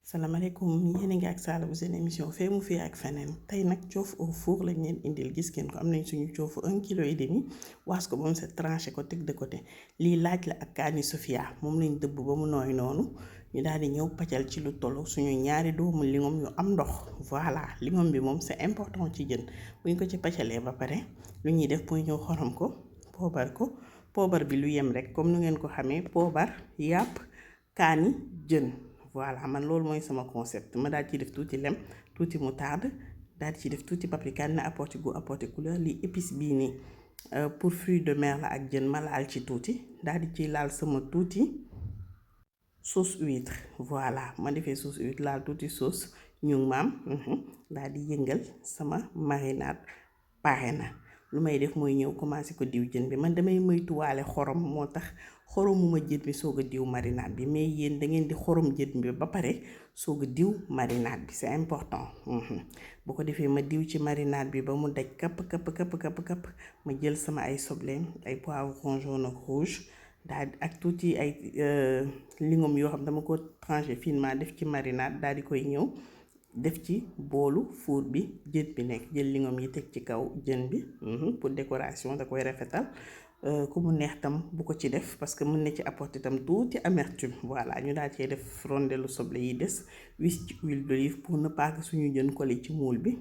salaamaaleykum yéen a ngi ak Sala bu seen émission Feemu fii ak Feneen tey nag coof au four lañ leen indil gis ngeen ko am nañ suñu coofu 1,5 kg waas ko ba mu set tranché ko teg de côté lii laaj la ak kaani sofia moom lañ dëbb ba mu nooy noonu ñu daal di ñëw paccal ci lu toll suñu ñaari doomu lingom yu am ndox voilà lingom bi moom c'est important ci jën bu ñu ko ci paccalee ba pare lu ñuy def mooy ñëw xorom ko poobar bi lu yem rek comme nu ngeen ko xamee poobar yàpp kaani jën. voilà man loolu mooy sama concept ma daal ci def tuuti lem tuuti moutarde daal ci def tuuti paprika na apporter goût apporter couleur lii épice bii nii pour fruits de mer la ak jën ma laal ci tuuti daal di ci laal sama tuuti sauce huître voilà ma defee sauce huître laal tuuti sauce ñu maam daal di yëngal sama marinade pare na lu may def mooy ñëw commencé ko diw jën bi man damay moytuwaale xorom moo tax xoromuma jën bi soog a diw marinade bi mais yéen da ngeen di xorom jën bi ba pare soog a diw marinade bi c'est important bu ko defee ma diw ci marinade bi ba mu daj kapp ma jël sama ay soble ay poivron jaune ak rouge daal ak tuuti ay lingom yoo xam dama ko tranché finement def ci marinade daal di koy ñëw def ci boolu four bi jën bi nekk jël lingom yi teg ci kaw jën bi pour décoration da koy rafetal ku mu neex tam bu ko ci def parce que mën na ci apporter tam tuuti amertume voilà ñu daal cee def rondelu soble yi des wis ci huile d'olive pour ne pas que suñu jën collé ci moule bi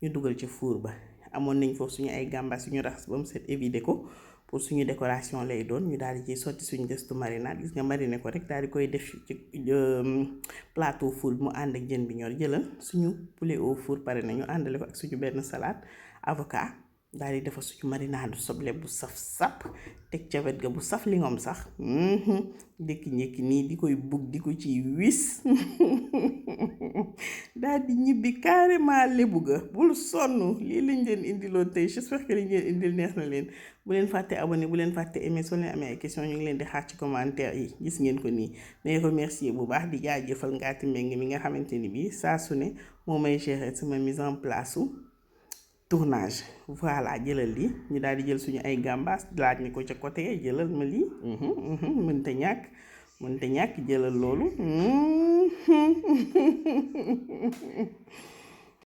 ñu dugal ci four ba amoon nañ foofu suñu ay gambas suñu raxas ba mu set éviter ko pour suñu décoration lay doon ñu daal di ciy sotti suñu destu marinade gis nga mariner ko rek daal di koy def ci plateau four bi mu ànd ak jën bi ñor jëlal suñu poulet au four pare na ñu àndale ko ak suñu benn salade avocat daal di defar suñu marinade soble bu saf sap teg ca wet ga bu saf lingom sax ndékki nii di koy bugg di ko ci wis daal di ñibbi carrément lébu ga bul sonn lii lañ leen indiloon tey j'espère que liñ leen indil neex na leen bu leen fàtte abonné bu leen fàtte aimé soo leen amee ay question ñu ngi leen di xaar ci commentaire yi gis ngeen ko nii may remercier bu baax di jaajëfal Ngaati Mbeng mi nga xamante ni bii saa su ne moo may gérer sama mise en place tournage voilà jëlal lii ñu daal di jël suñu ay gambas laaj ni ko ca côté jëlal ma lii mënta ñàkk jëlal loolu